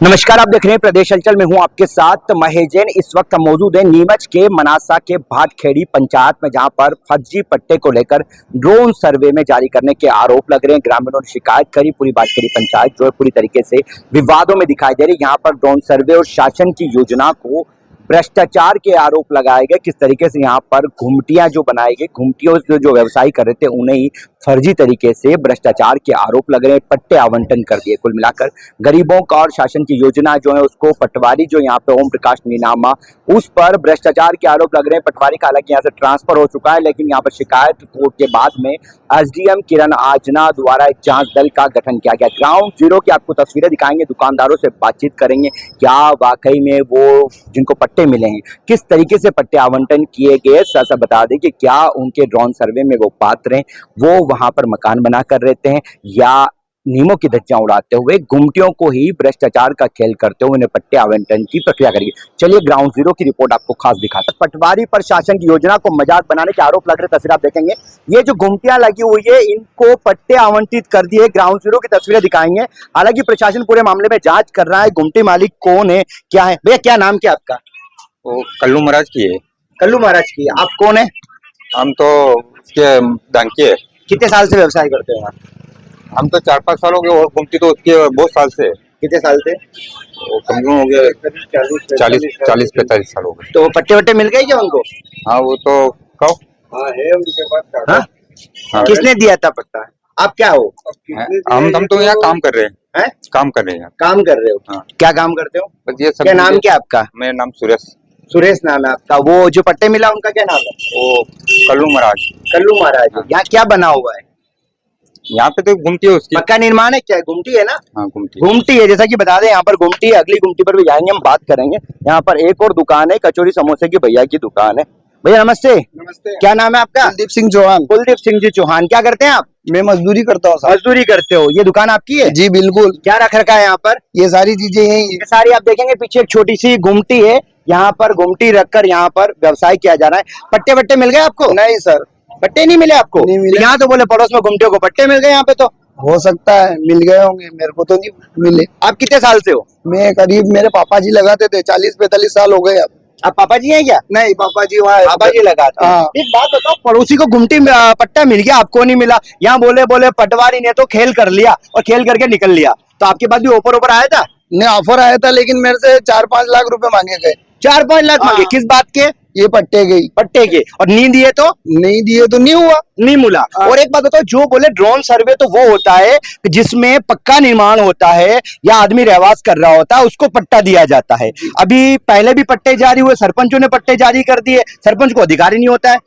नमस्कार, आप देख रहे हैं प्रदेश हलचल में हूं आपके साथ महेश जैन। इस वक्त हम मौजूद हैं नीमच के मनासा के भाटखेड़ी पंचायत में, जहां पर फर्जी पट्टे को लेकर ड्रोन सर्वे में जारी करने के आरोप लग रहे हैं। ग्रामीणों ने शिकायत करी। पूरी भाटखेड़ी पंचायत जो है पूरी तरीके से विवादों में दिखाई दे रही है। यहाँ पर ड्रोन सर्वे और शासन की योजना को भ्रष्टाचार के आरोप लगाए गए। किस तरीके से यहाँ पर घुमटियां जो बनाई गई, घुमटियों से जो व्यवसायी कर रहे थे उन्हें ही फर्जी तरीके से भ्रष्टाचार के आरोप लग रहे हैं। पट्टे आवंटन कर दिए। कुल मिलाकर गरीबों का और शासन की योजना जो है उसको पटवारी जो यहाँ पे ओम प्रकाश नीनामा, उस पर भ्रष्टाचार के आरोप लग रहे हैं। पटवारी का हालांकि यहाँ से ट्रांसफर हो चुका है, लेकिन यहाँ पर शिकायत रिपोर्ट के बाद में एसडीएम किरण आजना द्वारा एक जांच दल का गठन किया गया। ग्राउंड जीरो की आपको तस्वीरें दिखाएंगे, दुकानदारों से बातचीत करेंगे, क्या वाकई में वो जिनको पट्टे मिले हैं किस तरीके से पट्टे आवंटन किए गए। साथ बता दें कि क्या उनके ड्रोन सर्वे में वो पात्र हैं, वो वहां पर मकान बना कर रहते हैं, या नीमों की धज्जियां उड़ाते हुए गुमटियों को ही भ्रष्टाचार का खेल करते हुए उन्हें पट्टे आवंटन की प्रक्रिया करेगी। चलिए ग्राउंड जीरो की रिपोर्ट आपको खास दिखाता है। पटवारी पर शासन की योजना को मजाक बनाने के आरोप लग रहे, तस्वीर आप देखेंगे। ये जो गुमटियां लगी हुई है इनको पट्टे आवंटित कर दिए। ग्राउंड जीरो की तस्वीरें दिखाएंगे। हालांकि प्रशासन पूरे मामले में जांच कर रहा है। गुमटी मालिक कौन है, क्या है? भैया क्या नाम क्या आपका? वो कल्लू महाराज की है। कल्लू महाराज की। आप कौन है? हम तो उसके दांकी है। कितने साल से व्यवसाय करते हैं आप? हम तो 4-5 साल हो गए, और घूमती तो उसके बहुत साल से। कितने साल से? वो कम हो गया 40-45 साल हो गए। तो पट्टे वट्टे मिल गए क्या उनको? हाँ, वो तो कहो। है उनके पास। हाँ? हाँ। किसने दिया था पट्टा? आप क्या हो? हम तो यहाँ काम कर रहे हैं। काम कर रहे हैं। काम कर रहे हो? हाँ। क्या काम करते हो? बस ये सब। क्या नाम क्या आपका? मेरा नाम सुरेश। सुरेश नाम है आपका। वो जो पट्टे मिला उनका क्या नाम है? वो कल्लू महाराज। कल्लू महाराज। यहाँ क्या बना हुआ है? यहाँ पे तो घूमती है उसकी। पक्का निर्माण है क्या? गुमटी है ना? हाँ, घूमती। गुमटी है, जैसा कि बता दें यहाँ पर गुमटी है। अगली गुमटी पर भी जाएंगे, हम बात करेंगे। यहाँ पर एक और दुकान है, कचौरी समोसे की भैया की दुकान है। भैया नमस्ते। नमस्ते। क्या नाम है आपका? कुलदीप सिंह चौहान। कुलदीप सिंह जी चौहान। क्या करते हैं आप? मैं मजदूरी करता हूँ। मजदूरी करते हो। ये दुकान आपकी है? जी बिल्कुल। क्या रख रखा है यहाँ पर? ये सारी चीजें यही ये सारी आप देखेंगे। पीछे एक छोटी सी गुमटी है, यहाँ पर गुमटी रखकर यहाँ पर व्यवसाय किया जा रहा है। पट्टे वट्टे मिल गए आपको? नहीं सर, पट्टे नहीं मिले आपको? नहीं मिले। यहाँ तो बोले पड़ोस में गुमटियों को पट्टे मिल गए, यहाँ पे तो हो सकता है मिल गए होंगे, मेरे को तो नहीं मिले। आप कितने साल से हो? मैं करीब, मेरे पापा जी लगाते थे, 40-45 साल हो गए अब। आप पापा जी हैं क्या? नहीं, पापा जी वहाँ पापा जी लगाते हैं। हाँ। एक बात बताओ, पड़ोसी को गुमटी पट्टा मिल गया, आपको नहीं मिला। यहाँ बोले पटवारी ने तो खेल कर लिया और खेल करके निकल लिया, तो आपके पास भी ऊपर आया था? नहीं, ऑफर आया था, लेकिन मेरे से 4-5 लाख रुपए मांगे गए। 4-5 लाख मांगे? किस बात के? ये पट्टे गई। पट्टे के। और नहीं दिए तो? नहीं दिए तो नहीं हुआ, नहीं मिला। और एक बात बताओ, जो बोले ड्रोन सर्वे तो वो होता है जिसमें पक्का निर्माण होता है या आदमी रहवास कर रहा होता है, उसको पट्टा दिया जाता है। अभी पहले भी पट्टे जारी हुए, सरपंचों ने पट्टे जारी कर दिए, सरपंच को अधिकार ही नहीं होता है।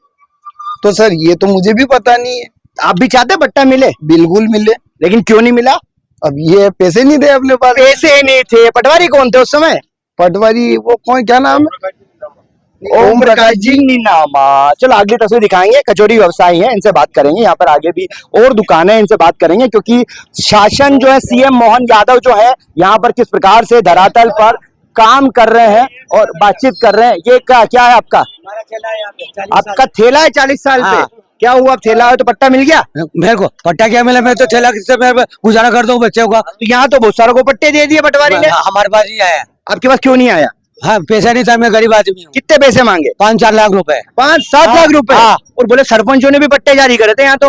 तो सर ये तो मुझे भी पता नहीं है। आप भी चाहते पट्टा मिले? बिल्कुल मिले, लेकिन क्यों नहीं मिला? अब ये पैसे नहीं थे अपने पास। पैसे नहीं थे। पटवारी कौन थे उस समय? पटवारी वो कौन, क्या नाम है? ओम प्रकाश जी नीनामा। चलो अगली तस्वीर दिखाएंगे। कचौरी व्यवसायी हैं, इनसे बात करेंगे। यहाँ पर आगे भी और दुकानें, इनसे बात करेंगे, क्योंकि शासन जो है सीएम मोहन यादव जो है यहाँ पर किस प्रकार से धरातल पर काम कर रहे हैं और बातचीत कर रहे हैं। ये क्या है आपका? आपका ठेला है 40 साल से? क्या हुआ, ठेला है तो पट्टा मिल गया? मेरे को पट्टा क्या मिला? मैं तो ठेला से मैं गुजारा करता हूँ बच्चे का। तो यहाँ तो बहुत सारों को पट्टे दे दिए पटवारी ने। हमारे पास ही आया। आपके पास क्यों नहीं आया? हाँ, पैसा नहीं था, मैं गरीब आदमी हूँ। कितने पैसे मांगे? 5-4 लाख रुपए। 5-7 लाख रुपए? और बोले सरपंचों ने भी पट्टे जारी करे थे यहाँ तो?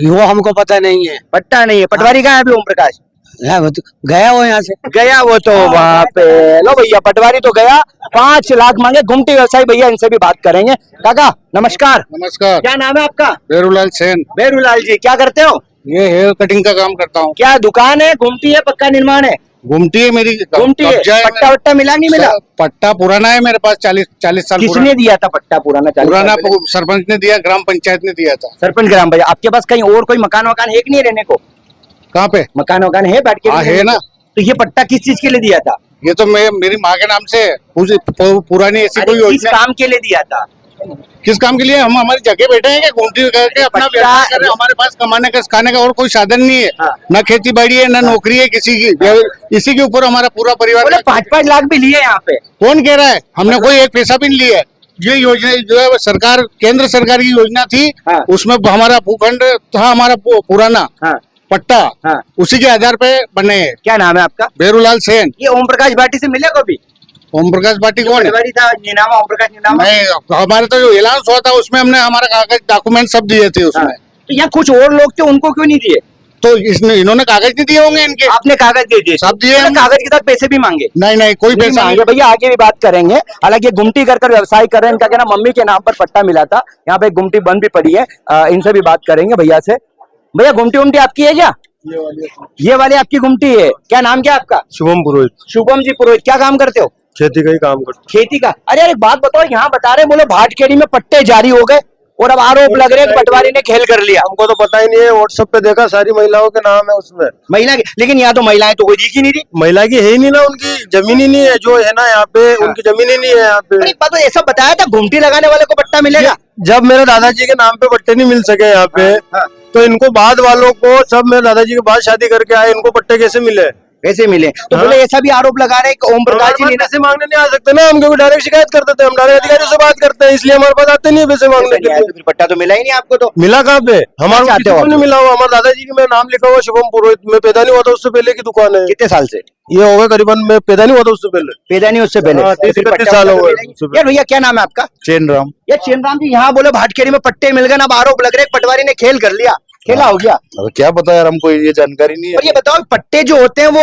वो हमको पता नहीं है। पट्टा नहीं है। पटवारी कहाँ है अभी? ओम प्रकाश वो तो गया वो यहाँ से। गया वो तो वहाँ पे। लो भैया, पटवारी तो गया, 5 लाख मांगे। गुमटी व्यवसायी भैया, इनसे भी बात करेंगे। काका नमस्कार। नमस्कार। क्या नाम है आपका? बेरूलाल सेन। बेरूलाल जी। क्या करते हो? ये हेयर कटिंग का काम करता हूँ। क्या दुकान है? गुमटी है? पक्का निर्माण है? घूमती है मेरी। गुमटी है। पट्टा वट्टा मिला नहीं मिला? पट्टा पुराना है मेरे पास, 40 साल किसने दिया था पट्टा पुराना? पुराना सरपंच ने दिया, ग्राम पंचायत ने दिया था। सरपंच ग्राम पंचायत। आपके पास कहीं और कोई मकान वकान है कि नहीं रहने को? कहाँ पे मकान वकान है बैठ के? है ना। तो ये पट्टा किस चीज के लिए दिया था? ये तो मेरी माँ के नाम से पुरानी ऐसी कोई किस योजना। काम के लिए दिया था? किस काम के लिए? हम हमारी जगह बैठे हैं, घूमती करके अपना व्यवसाय कर रहे हैं। हमारे पास कमाने का खाने का और कोई साधन नहीं है। हाँ। न खेती बाड़ी है, न नौकरी है किसी की। इसी के ऊपर हमारा पूरा परिवार। बोले 5-5 लाख भी लिए यहाँ पे? कौन कह रहा है? हमने कोई एक पैसा भी नहीं लिया है। ये योजना जो है सरकार, केंद्र सरकार की योजना थी। हाँ। उसमें हमारा भूखंड था, हमारा पुराना। हाँ। पट्टा हाँ। उसी के आधार पे बने हैं। क्या नाम है आपका? बेरूलाल सेन। ये ओम प्रकाश भाटी से मिले कभी? ओम प्रकाश भाटी कौन है? पटवारी था नीनामा, ओम प्रकाश नीनामा। नहीं, हमारे तो जो अनाउंस हुआ था उसमें हमने हमारा कागज डॉक्यूमेंट सब दिए थे हाँ। उसमें। तो यहाँ कुछ और लोग थे, उनको क्यों नहीं दिए? तो इसने इन्होंने कागज नहीं दिए होंगे इनके। आपने कागज दे दिए? सब दिए तो हमने। कागज के साथ पैसे भी मांगे? नहीं नहीं, कोई नहीं पैसा नहीं। मांगे भैया, आगे भी बात करेंगे। हालांकि ये गुमटी कर व्यवसाय कर रहे हैं, इनका कहना मम्मी के नाम पर पट्टा मिला था, यहाँ पे गुमटी बंद भी पड़ी है। इनसे भी बात करेंगे भैया से। भैया गुमटी उमटी आपकी है क्या? ये वाली आपकी गुमटी है। क्या नाम क्या आपका? शुभम पुरोहित, शुभम जी पुरोहित। क्या काम करते हो? खेती का ही काम करता खेती का। अरे यार एक बात बताओ, यहाँ बता रहे बोले भाटखेड़ी में पट्टे जारी हो गए और अब आरोप लग रहे हैं कि पटवारी ने खेल कर लिया। हमको तो पता ही नहीं है, व्हाट्सएप पे देखा सारी महिलाओं के नाम है उसमें। महिला की, लेकिन यहाँ तो महिलाएं तो कोई दिख ही नहीं रही। महिला की है ही नहीं ना, उनकी जमीन ही नहीं है जो है ना यहाँ पे, उनकी जमीन ही नहीं है यहाँ पे। अरे एक बात तो ऐसा बताया था घुमटी लगाने वाले को पट्टा मिलेगा। जब मेरे दादाजी के नाम पे पट्टे नहीं मिल सके यहाँ पे, हाँ। तो इनको बाद वालों को, सब मेरे दादाजी के बाद शादी करके आए, इनको पट्टे कैसे मिले? कैसे मिले? तो हाँ। बोले ऐसा भी आरोप लगा रहे हैं कि ओम प्रकाश जी ने पैसे मांगने नहीं आ सकते ना हम, क्योंकि डायरेक्ट शिकायत कर देते हैं, हम डायरेक्ट अधिकारियों से बात करते हैं, इसलिए हमारे पास आते नहीं है पैसे मांगने के लिए। तो फिर पट्टा तो मिला ही नहीं आपको। तो मिला कहाँ पे? हमारे चाहते हो किसी को आप? नहीं मिला हुआ। हमारे दादाजी की मैं नाम लिखा हुआ शुभम पुरोहित, मैं पैदा नहीं हुआ था उससे पहले की दुकान है। कितने साल से? ये होगा करीबन, मैं पैदा नहीं हुआ था उससे पहले। पैदा नहीं उससे पहले? हाँ, तो फिर 30-31 पट्टा साल हो तो गए। मिला ही नहीं। यार भैया क्या नाम है आपका? चैन राम। यार चेनराम जी, यहाँ बोले भाटखेड़ी में पट्टे मिल गए, अब आरोप लग रहे हैं पटवारी ने खेल कर लिया। खेला हो गया? अब क्या पता यार, हमको ये जानकारी नहीं और ये बताओ पट्टे जो होते हैं वो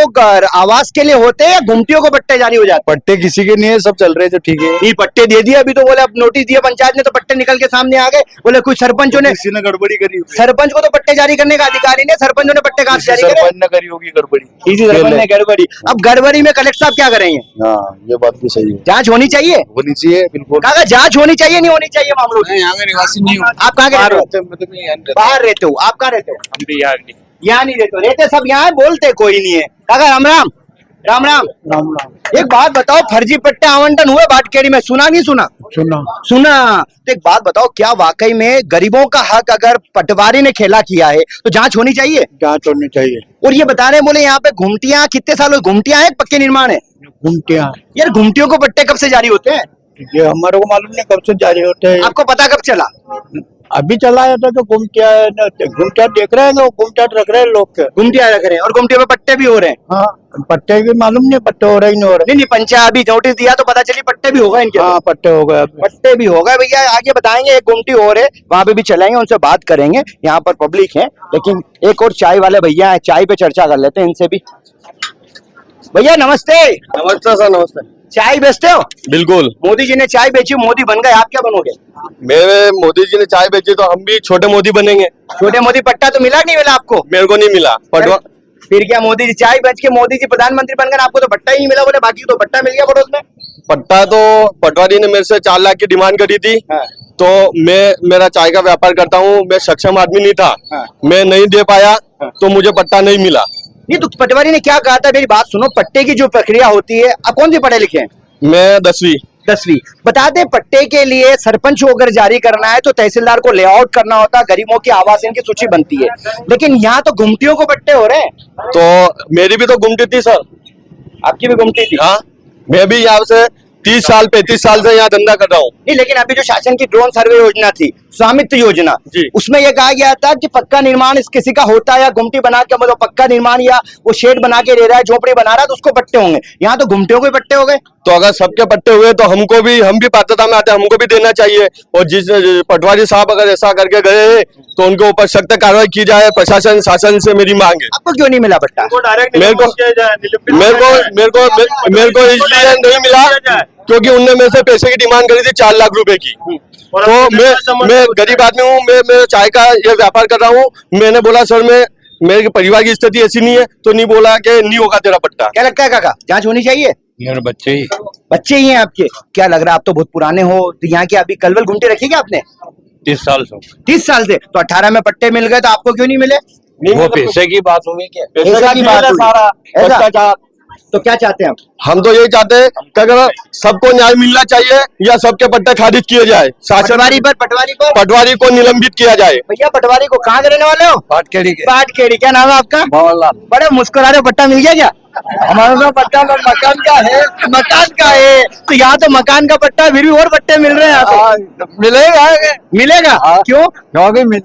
आवास के लिए होते हैं या घुमटियों को पट्टे जारी हो जाते पट्टे किसी के नहीं है, सब चल रहे थे ठीक है। हैं? ये पट्टे दे दिए अभी तो, बोले अब नोटिस दिया पंचायत ने तो पट्टे निकल के सामने आ गए। बोले कुछ सरपंचों ने, किसी ने गड़बड़ी करी होगी। सरपंच को तो पट्टे जारी करने का अधिकार ही नहीं, सरपंचों ने पट्टे कहाँ से जारी करे? सरपंच ने करी होगी गड़बड़ी। इसी सरपंच ने गड़बड़ी। अब गड़बड़ी में कलेक्टर साहब क्या करेंगे? हाँ, ये बात भी सही है, जांच होनी चाहिए। होनी चाहिए बिल्कुल। काका जांच होनी चाहिए, नहीं होनी चाहिए मामलों की? यहाँ के निवासी नहीं हूँ। आप कहाँ के रहते हो? बाहर रहते हो? आप कहाँ रहते हो? यहाँ नहीं रहते हो? रहते सब यहाँ है, बोलते कोई नहीं है। काका राम राम। राम राम। राम राम। एक बात बताओ, फर्जी पट्टे आवंटन हुए भाटखेड़ी में, सुना नहीं सुना? सुना। सुना। तो एक बात बताओ, क्या वाकई में गरीबों का हक अगर पटवारी ने खेला किया है तो जांच होनी चाहिए? जांच होनी चाहिए। और ये बता रहे हैं बोले यहाँ पे घुमटियां कितने साल हुए? घुमटियां है पक्के निर्माण है? घूमटियाँ यार घुमटियों को पट्टे कब से जारी होते हैं? ये हमारे को मालूम नहीं कब से जारी होते हैं। आपको पता कब चला? अभी चला है तो घूमटिया देख रहे हैं, घूमटिया रख रहे हैं लोग के। घुमटियां रख रहे हैं और घुमटियों पे पट्टे भी हो रहे हैं। हाँ, पट्टे भी मालूम नहीं, पट्टे हो रहे नहीं हो रहे। नहीं नहीं, पंचायत अभी नोटिस दिया तो पता चली पट्टे भी होगा इनके। हाँ, पट्टे हो गए अभी। पट्टे भी होगा भैया, आगे बताएंगे। एक गुमटी और है, वहां पे भी चलेंगे, उनसे बात करेंगे। यहाँ पर पब्लिक है, लेकिन एक और चाय वाले भैया है, चाय पे चर्चा कर लेते हैं इनसे भी। भैया नमस्ते। नमस्ते सर, नमस्ते। चाय बेचते हो? बिल्कुल। मोदी जी ने चाय बेची, मोदी बन गए, आप क्या बनोगे? मेरे मोदी जी ने चाय बेची तो हम भी छोटे मोदी बनेंगे। छोटे मोदी पट्टा तो मिला नहीं मिला आपको? मेरे को नहीं मिला पटवा। फिर क्या मोदी जी चाय बेच के मोदी जी प्रधानमंत्री बन गए, आपको तो पट्टा ही नहीं मिला? बोले बाकी तो पट्टा मिल गया पड़ोस में। पट्टा तो पटवारी ने मेरे से 4 लाख की डिमांड करी थी। हाँ। तो मैं मेरा चाय का व्यापार करता हूँ, मैं सक्षम आदमी नहीं था। हाँ। मैं नहीं दे पाया तो मुझे पट्टा नहीं मिला। नहीं तो पटवारी ने क्या कहा था? मेरी बात सुनो, पट्टे की जो प्रक्रिया होती है, आप कौन से पढ़े लिखे हैं? मैं 10वीं। 10वीं। बता दें, पट्टे के लिए सरपंच को अगर जारी करना है तो तहसीलदार को लेआउट करना होता है, गरीबों की आवास की सूची बनती है, लेकिन यहाँ तो घुमटियों को पट्टे हो रहे हैं। तो मेरी भी तो गुमटी थी सर। आपकी भी घुमटी थी? हाँ, मैं भी यहाँ से 30 साल 35 साल से यहाँ धंधा कर रहा हूँ। नहीं, लेकिन अभी जो शासन की ड्रोन सर्वे योजना थी, स्वामित्व योजना जी, उसमें यह कहा गया था कि पक्का निर्माण इस किसी का होता है या गुमटी बना के, मतलब पक्का निर्माण या वो शेड बना के दे रहा है, झोपड़ी बना रहा है, तो उसको पट्टे होंगे। यहाँ तो घुमटियों को पट्टे हो गए। तो अगर सबके पट्टे हुए तो हम भी पात्रता में आते हैं, हमको भी देना चाहिए। और जिस पटवारी साहब अगर ऐसा करके गए हैं तो उनके ऊपर सख्त कार्रवाई की जाए। प्रशासन शासन से मेरी मांग है। आपको क्यों नहीं मिला पट्टा? मेरे को इसलिए नहीं मिला क्योंकि उनने मेरे से पैसे की डिमांड करी थी 4 लाख रुपए की। तो मैं गरीब आदमी हूँ, मैं चाय का ये व्यापार कर रहा हूँ। मैंने बोला सर मेरे परिवार की स्थिति ऐसी नहीं है, तो नहीं बोला कि नहीं होगा तेरा पट्टा। क्या लगता है काका, जांच होनी चाहिए? मेरे बच्चे ही हैं आपके? क्या लग रहा है, आप तो बहुत पुराने हो, तो यहाँ की अभी कलवल घुमटी रखी क्या आपने? 30 साल से। 30 साल से? तो 18 में पट्टे मिल गए, तो आपको क्यों नहीं मिले? वो पैसे की बात होगी क्या? पैसे की बात हुई। ऐसा? तो क्या चाहते हैं आप? हम तो यही चाहते हैं कि अगर सबको न्याय मिलना चाहिए या सबके पट्टे खारिज किए जाए। पटवारी को निलंबित किया जाए। भैया पटवारी को कहाँ के रहने वाले हो? भाटखेड़ी के। भाटखेड़ी। क्या नाम है आपका? भंवरलाल। बड़े मुस्कुरा रहे, पट्टा मिल गया क्या? हमारा तो पट्टा मकान का है। मकान का है तो यहाँ तो मकान का पट्टा फिर भी और पट्टे मिल रहे हैं यहाँ पे। मिलेगा मिलेगा क्यों? क्योंकि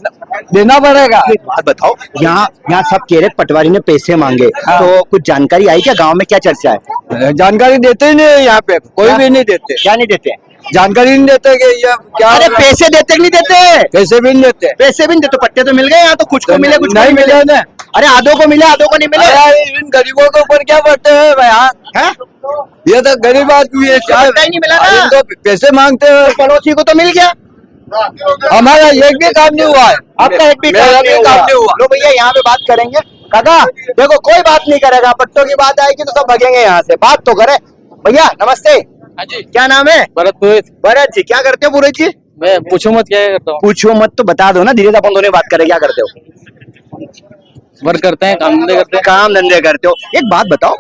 देना पड़ेगा। एक बात बताओ, यहाँ सब कह रहे पटवारी ने पैसे मांगे, तो कुछ जानकारी आई क्या? गांव में क्या चर्चा है? जानकारी देते ही नहीं है यहाँ पे, कोई भी नहीं देते। क्या नहीं देते हैं? जानकारी नहीं देते कि ये क्या। अरे पैसे देते कि नहीं देते? पैसे भी नहीं देते। पैसे भी नहीं देते तो पट्टे तो मिल गए। यहाँ तो कुछ को मिले कुछ को नहीं मिले ना। अरे आधों को मिले आधों को नहीं मिले। अरे इन गरीबों के ऊपर क्या पड़ते हैं भैया? हैं? ये तो गरीब आदमी है, क्या पट्टा ही नहीं मिला ना। इनको पैसे मांगते हैं। पड़ोसी को तो मिल गया, हमारा एक भी काम नहीं हुआ है। आपका एक भी मेरा भी काम नहीं हुआ। लो भैया यहाँ पे बात करेंगे। काका देखो कोई बात नहीं करेगा, पट्टों की बात आएगी तो सब भगेंगे यहाँ से। बात तो करे। भैया नमस्ते, क्या नाम है? भरत जी। क्या करते हो पुरोहित जी? मैं पूछो मत क्या करता हूँ। पूछो मत तो बता दो ना, धीरे से अपन दोनों बात करें। क्या करते हो? वर्क करते हैं, काम धंधे करते हैं। काम धंधे करते हो। एक बात बताओ,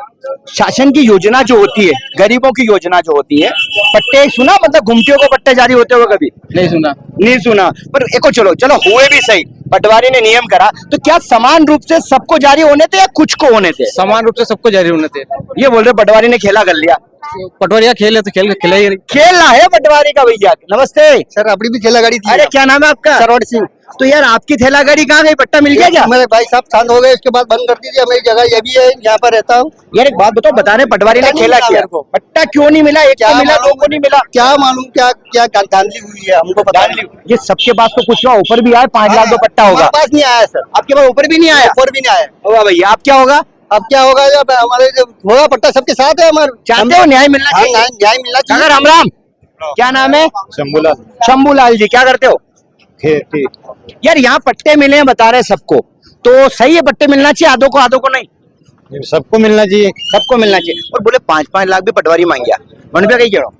शासन की योजना जो होती है, गरीबों की योजना जो होती है, पट्टे सुना? मतलब घुमटियों को पट्टे जारी होते हुए कभी नहीं सुना। नहीं सुना? पर एको चलो हुए भी सही, पटवारी ने नियम करा तो क्या समान रूप से सबको जारी होने थे या कुछ को होने थे? समान रूप से सबको जारी होने थे। ये बोल रहे पटवारी ने खेला कर लिया। पटवारी का खेल है तो खेला ही। खेलना है पटवारी का। भैया नमस्ते। सर अपनी भी ठेला गाड़ी थी। अरे क्या नाम है आपका? सरवण सिंह। तो यार आपकी ठेला गाड़ी कहाँ गई? पट्टा मिल गया क्या? मेरे भाई साहब शांत हो गए, इसके बाद बंद कर दीजिए। मेरी जगह ये भी है, यहाँ पर रहता हूँ। यार एक बात बताओ, बता रहे पटवारी ने पट्टा नहीं खेला मिला किया, मेरे को। पट्टा क्यों नहीं मिला? एक को मिला, दो को नहीं मिला। क्या मालूम क्या क्या धांधली हुई है, हमको पता नहीं। ये सबके पास तो कुछ ऊपर भी आया, 5 लाख तो पट्टा होगा। हमारे पास नहीं आया सर, आपके पास ऊपर भी नहीं आया? ऊपर भी नहीं आया। होगा भैया। आप क्या होगा? अब क्या होगा जब हमारे जब होगा पट्टा सबके साथ है हमारे। चाहते हो न्याय मिलना हाँ, चाहिए? न्याय मिलना काका चाहिए। राम राम। क्या नाम है? शंभूलाल जी। क्या करते हो? यार यहाँ पट्टे मिले हैं बता रहे सबको, तो सही है पट्टे मिलना चाहिए, आधों को नहीं? सबको मिलना चाहिए। सबको मिलना चाहिए। और बोले 5-5 लाख भी पटवारी मांग गया। मन पे कही कह रहा हूँ।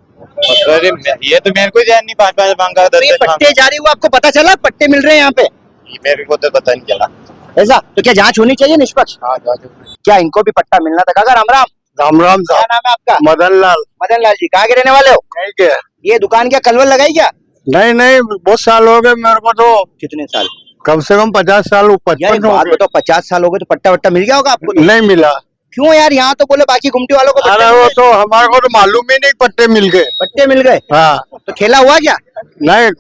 ये तो मेरे को ध्यान नहीं, 5-5 मांगा। तो ये पट्टे जारी हुआ, आपको पता चला पट्टे मिल रहे हैं यहाँ पे? मेरे को तो पता नहीं चला। ऐसा तो क्या जांच होनी चाहिए निष्पक्ष? क्या इनको भी पट्टा मिलना था? काका राम राम। राम राम क्या नाम है आपका? मदन लाल। मदन लाल जी। कहाँ के रहने वाले हो? ये दुकान क्या कलवल लगाई क्या? नहीं बहुत साल हो गए मेरे को तो। कितने साल? कम से कम 50 साल ऊपर। यार एक बात बताओ, 50 साल हो गए तो पट्टा वट्टा मिल गया होगा आपको तो? नहीं मिला। क्यों यार? यहाँ तो बोले बाकी गुमटी वालों को पट्टे अरे मिल वो गए। तो हमारे को तो मालूम ही नहीं पट्टे मिल गए। पट्टे मिल गए हाँ तो खेला हुआ क्या? नहीं,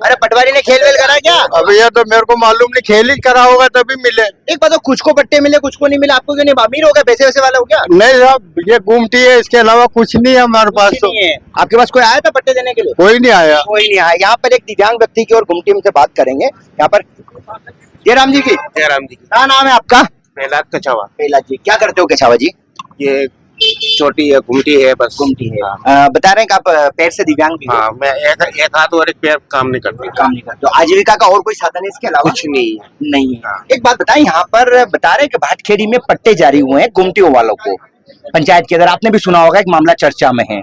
अरे पटवारी ने खेल वेल करा क्या? अब ये तो मेरे को मालूम नहीं, खेल ही करा होगा तभी मिले। एक बात, कुछ को पट्टे मिले कुछ को नहीं मिले, आपको क्यों नहीं? अमीर हो गया, पैसे वैसे वाला हो गया? नहीं साहब, ये गुमटी है, इसके अलावा कुछ नहीं है हमारे पास कुछ तो। नहीं है। आपके पास कोई आया था पट्टे देने के लिए? कोई नहीं आया। कोई नहीं आया। यहाँ पर एक दिव्यांग व्यक्ति की और गुमटी में से बात करेंगे। यहाँ पर जयराम जी की। जयराम जी। क्या नाम है आपका? प्रहलाद कछावा। पहला जी। क्या करते हो केशावा जी? ये छोटी है, घुमटी है, बस गुमटी है। हाँ। बता रहे हैं कि आप पैर से दिव्यांग भी हो? हाँ, मैं एक हाथ और एक पैर काम नहीं करती। काम नहीं करते हो। आजीविका का और कोई साधन है इसके अलावा? कुछ नहीं है। नहीं है। हाँ। एक बात बताएं, यहाँ पर बता रहे हैं कि भाटखेड़ी में पट्टे जारी हुए हैं गुमटियों वालों को पंचायत के अंदर। आपने भी सुना होगा, एक मामला चर्चा में है,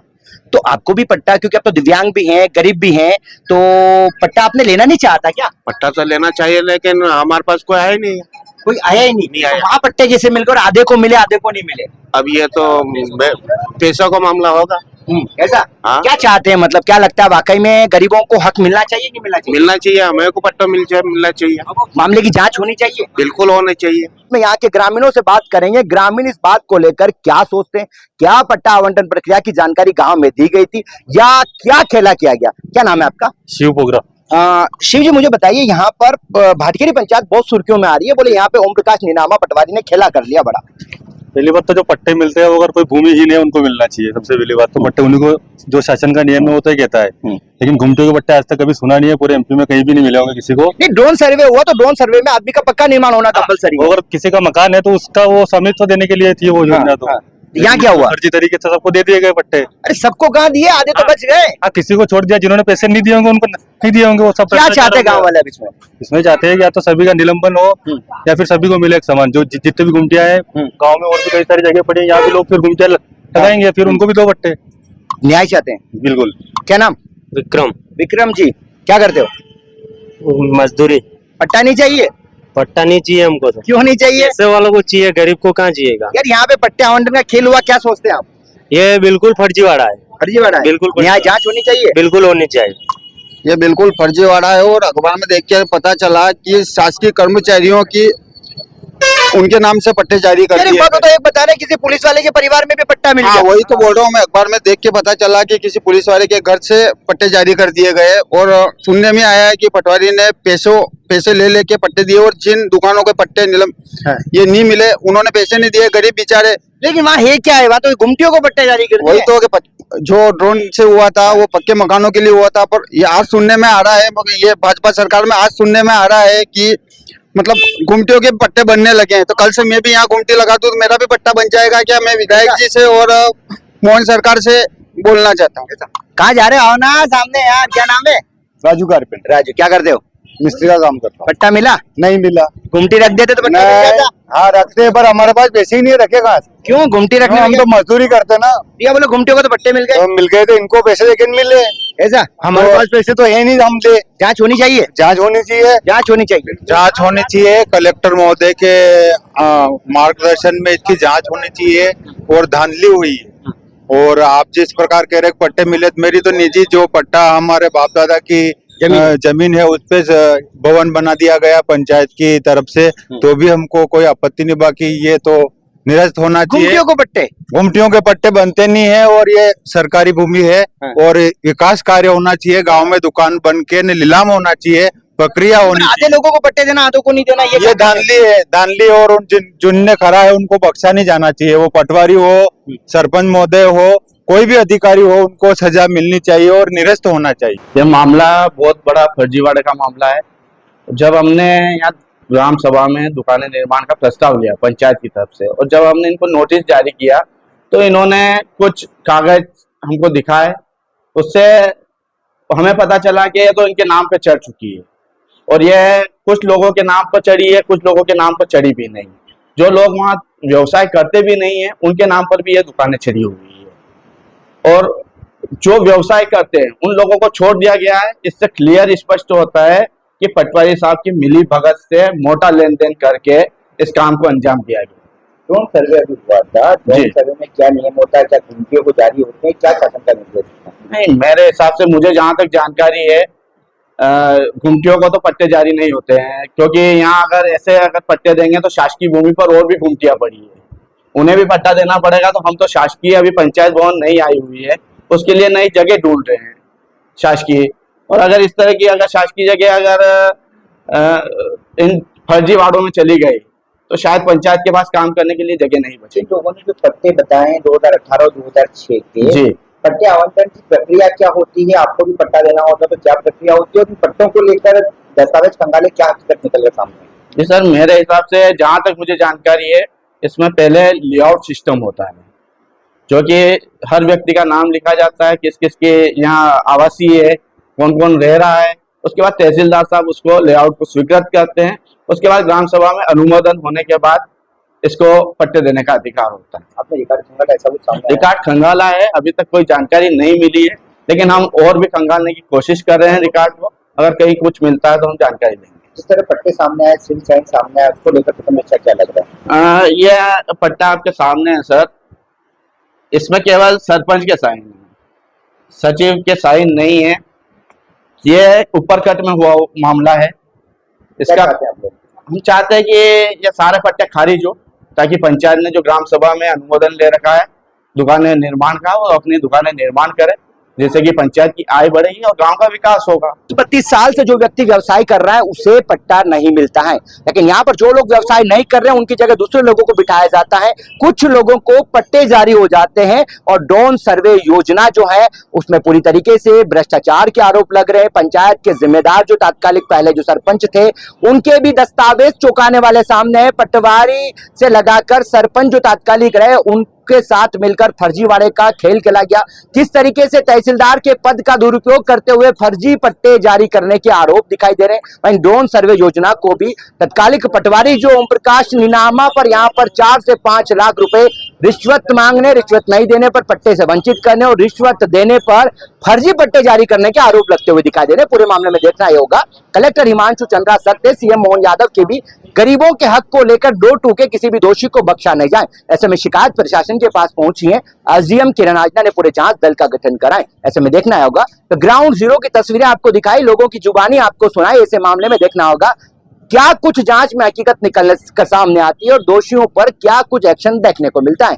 तो आपको भी पट्टा, क्योंकि आप तो दिव्यांग भी हैं, गरीब भी हैं, तो पट्टा आपने लेना नहीं चाहता क्या? पट्टा तो लेना चाहिए लेकिन हमारे पास कोई है ही नहीं। कोई आया ही नहीं। नहीं आया। वहाँ पट्टे जैसे मिलकर आधे को मिले आधे को नहीं मिले। अब ये तो पैसों का मामला होगा। ऐसा? हाँ। क्या चाहते हैं, मतलब क्या लगता है वाकई में गरीबों को हक मिलना चाहिए नहीं मिलना चाहिए? मिलना चाहिए, हमें को पट्टा मिलना चाहिए। मामले की जांच होनी चाहिए। बिल्कुल होना चाहिए। में यहाँ के ग्रामीणों से बात करेंगे, ग्रामीण इस बात को लेकर क्या सोचते हैं, क्या पट्टा आवंटन प्रक्रिया की जानकारी गांव में दी गई थी या क्या खेला किया गया? क्या नाम है आपका? शिव पोगरा। शिव जी मुझे बताइए, यहाँ पर भाटखेड़ी पंचायत बहुत सुर्खियों में आ रही है, बोले यहाँ पे ओम प्रकाश नीनामा पटवारी ने खेला कर लिया बड़ा। पहली बात तो जो पट्टे मिलते हैं वो अगर कोई भूमिहीन है उनको मिलना चाहिए, सबसे पहली बात तो पट्टे उन्हीं को, जो शासन का नियम है वो तो ही कहता है। लेकिन घुमटियों के पट्टे आज तक कभी सुना नहीं है, पूरे एमपी में कहीं भी नहीं मिले होंगे किसी को। नहीं, ड्रोन सर्वे हुआ तो ड्रोन सर्वे में आदमी का पक्का निर्माण होना कंपलसरी है। अगर किसी का मकान है तो उसका वो स्वामित्व देने के लिए थी वो योजना। तो यहाँ क्या हुआ? फर्जी तरीके से सबको दे दिए गए पट्टे। अरे सबको कहाँ दिए? आधे तो बच गए। हाँ, किसी को छोड़ दिया, जिन्होंने पैसे नहीं दिए होंगे उनको नहीं दिए होंगे। वो सब क्या चाहते गाँव वाले अब इसमें? इसमें चाहते हैं कि या तो सभी का निलंबन हो या फिर सभी को मिले एक समान। जो जितने भी गुमटियां हैं गांव में और भी कई सारी जगह पड़ी है, यहाँ भी लोग फिर गुमटियां लगाएंगे, फिर उनको भी दो पट्टे। न्याय चाहते हैं? बिल्कुल। क्या नाम? विक्रम। विक्रम जी। क्या करते हो? मजदूरी। पट्टा नहीं चाहिए? पट्टा नहीं चाहिए हमको तो। क्यों नहीं चाहिए? पैसे वालों को चाहिए, गरीब को कहाँ चाहिएगा? यार यहाँ पे पट्टे आवंटन का खेल हुआ, क्या सोचते हैं आप? ये बिल्कुल फर्जीवाड़ा है। फर्जीवाड़ा है? बिल्कुल फर्जी- न्याय जांच होनी चाहिए। बिल्कुल होनी चाहिए। ये बिल्कुल फर्जीवाड़ा है और अखबार में देख के पता चला कि शासकीय कर्मचारियों की उनके नाम से पट्टे जारी कर यार, एक दिए बात गए। तो एक बता रहे किसी पुलिस वाले के परिवार में भी पट्टा मिल हाँ गया। वही तो बोल रहा हूँ मैं, अखबार में देख के पता चला कि किसी पुलिस वाले के घर से पट्टे जारी कर दिए गए और सुनने में आया है कि पटवारी ने पैसे ले लेके पट्टे दिए और जिन दुकानों के पट्टे ये नहीं मिले उन्होंने पैसे नहीं दिए, गरीब बेचारे। लेकिन वहाँ है क्या है, वहाँ तो गुमटियों को पट्टे जारी कर वही दिए। तो कि जो ड्रोन से हुआ था वो पक्के मकानों के लिए हुआ था, पर ये आज सुनने में आ रहा है, मगर ये भाजपा सरकार में आज सुनने में आ रहा है कि मतलब गुमटियों के पट्टे बनने लगे हैं। तो कल से मैं भी यहाँ गुमटी लगा दूं तो मेरा भी पट्टा बन जाएगा क्या? मैं विधायक जी से और मोहन सरकार से बोलना चाहता हूँ। कहाँ जा रहे हो? आओ ना सामने यार, क्या नाम है? राजू कारपेंटर, राजू, क्या करते हो? मिस्त्री का काम करता हूँ। पट्टा मिला? नहीं मिला। गुमटी रख देते तो पट्टा मिल जाता। हाँ रखते हैं, पर हमारे पास पैसे ही नहीं रखे कहाँ से? क्यों गुमटी रखने हम में तो मजदूरी करते ना। क्या बोलो, गुमटियों को तो पट्टे मिल गए तो मिल गए तो इनको पैसे लेकिन मिले, ऐसा? हमारे पास पैसे तो है नहीं हम दे। जांच होनी चाहिए, जांच होनी चाहिए, जांच होनी चाहिए। जांच होनी चाहिए। कलेक्टर महोदय के मार्गदर्शन में इसकी जांच होनी चाहिए। और धांधली हुई है। और आप जिस प्रकार कह रहे पट्टे मिले, तो मेरी तो निजी जो पट्टा हमारे बाप दादा की जमीन है उस पे भवन बना दिया गया पंचायत की तरफ से, तो भी हमको कोई आपत्ति नहीं। बाकी ये तो निरस्त होना चाहिए। गुमटियों को पट्टे, गुमटियों के पट्टे बनते नहीं है और ये सरकारी भूमि है और विकास कार्य होना चाहिए। गांव में दुकान बन के नीलाम होना चाहिए, प्रक्रिया होनी आधे चाहिए। लोगों को पट्टे देना, आधों को नहीं देना, ये धांधली है, धांधली। और उन जिनने खरा है उनको बख्शा नहीं जाना चाहिए। वो पटवारी हो, सरपंच महोदय हो, कोई भी अधिकारी हो, उनको सजा मिलनी चाहिए और निरस्त होना चाहिए। ये मामला बहुत बड़ा फर्जीवाड़े का मामला है। जब हमने यहाँ ग्राम सभा में दुकानें निर्माण का प्रस्ताव लिया पंचायत की तरफ से, और जब हमने इनको नोटिस जारी किया तो इन्होंने कुछ कागज हमको दिखाए, उससे हमें पता चला कि ये तो इनके नाम पे चढ़ चुकी है। और ये कुछ लोगों के नाम पर चढ़ी है, कुछ लोगों के नाम पर चढ़ी भी नहीं। जो लोग वहाँ व्यवसाय करते भी नहीं है उनके नाम पर भी ये दुकानें चढ़ी हुई है। और जो व्यवसाय करते हैं उन लोगों को छोड़ दिया गया है। इससे क्लियर स्पष्ट होता है कि पटवारी साहब की मिली भगत से मोटा लेन देन करके इस काम को अंजाम दिया गया। ड्रोन सर्वे अभी हुआ था, ड्रोन सर्वे में क्या नियम होता है, क्या गुमटियों को जारी होते हैं, क्या शासन का निर्देश है? नहीं, मेरे हिसाब से मुझे जहाँ तक जानकारी है गुमटियों को तो पट्टे जारी नहीं होते हैं, क्योंकि यहाँ अगर पट्टे देंगे तो शासकीय भूमि पर और भी गुमटियां पड़ी है, उन्हें भी पट्टा देना पड़ेगा। तो हम तो शासकीय अभी पंचायत भवन नहीं आई हुई है, उसके लिए नई जगह ढूंढ रहे हैं शासकीय। और अगर इस तरह की शासकीय जगह इन फर्जी वार्डों में चली गई तो शायद पंचायत के पास काम करने के लिए जगह नहीं बची। लोगों ने जो पट्टे बताए 2018 और 2006 के, जी, पट्टे आवंटन की प्रक्रिया क्या होती है? आपको भी पट्टा देना होता तो क्या प्रक्रिया होती है? और इन पट्टों को लेकर दस्तावेज खंगाले, क्या हकीकत निकल गया सामने? जी सर, मेरे हिसाब से जहाँ तक मुझे जानकारी है इसमें पहले लेआउट सिस्टम होता है, जो कि हर व्यक्ति का नाम लिखा जाता है, किस किस के यहाँ आवासीय है, कौन कौन रह रहा है। उसके बाद तहसीलदार साहब उसको लेआउट को स्वीकृत करते हैं। उसके बाद ग्राम सभा में अनुमोदन होने के बाद इसको पट्टे देने का अधिकार होता है। आपने रिकॉर्ड खंगाला ऐसा कुछ सामने आया? रिकॉर्ड खंगाला है, अभी तक कोई जानकारी नहीं मिली है, लेकिन हम और भी खंगालने की कोशिश कर रहे हैं रिकॉर्ड को। अगर कहीं कुछ मिलता है तो हम जानकारी देंगे। जिस तरह पट्टे सामने आए, सिल साइन सामने आए, उसको लेकर तुम्हें अच्छा क्या लग रहा है? ये पट्टा आपके सामने है सर, इसमें केवल सरपंच के साइन है, सचिव के साइन नहीं है। ये ऊपर कट में हुआ मामला है। इसका हम चाहते हैं कि ये सारे पट्टे खारिज हो, ताकि पंचायत ने जो ग्राम सभा में अनुमोदन ले रखा है दुकानें निर्माण का, वो अपनी दुकानें निर्माण करे, जिससे कि पंचायत की आय बढ़ेगी और गांव का विकास होगा। 25 साल से जो व्यक्ति व्यवसाय कर रहा है उसे पट्टा नहीं मिलता है, लेकिन यहाँ पर जो लोग व्यवसाय नहीं कर रहे हैं उनकी जगह दूसरे लोगों को बिठाया जाता है। कुछ लोगों को पट्टे जारी हो जाते हैं और ड्रोन सर्वे योजना जो है उसमें पूरी तरीके से भ्रष्टाचार के आरोप लग रहे हैं। पंचायत के जिम्मेदार जो तात्कालिक पहले जो सरपंच थे उनके भी दस्तावेज चौंकाने वाले सामने है। पटवारी से लगाकर सरपंच जो तात्कालिक रहे उनके साथ मिलकर फर्जीवाड़े का खेल खेला गया। किस तरीके से तहसीलदार के पद का दुरुपयोग करते हुए फर्जी पट्टे जारी करने के आरोप दिखाई दे रहे हैं। वहीं ड्रोन सर्वे योजना को भी तत्कालिक पटवारी जो ओम प्रकाश नीनामा पर यहाँ पर 4 से 5 लाख रुपए रिश्वत मांगने, रिश्वत नहीं देने पर पट्टे से वंचित करने और रिश्वत देने पर फर्जी पट्टे जारी करने के आरोप लगते हुए दिखाई दे रहे हैं। पूरे मामले में देखना यह होगा कलेक्टर हिमांशु चंद्रा सत्य, सीएम मोहन यादव के भी गरीबों के हक को लेकर डोर टूके किसी भी दोषी को बख्शा नहीं जाए, ऐसे में शिकायत प्रशासन के पास पहुंची है। एसडीएम किरण आजना ने पूरे जांच दल का गठन कराए, ऐसे में देखना होगा तो ग्राउंड जीरो की तस्वीरें आपको दिखाई, लोगों की जुबानी आपको सुनाई। ऐसे मामले में देखना होगा क्या कुछ जांच में हकीकत निकलने का सामने आती है और दोषियों पर क्या कुछ एक्शन देखने को मिलता है,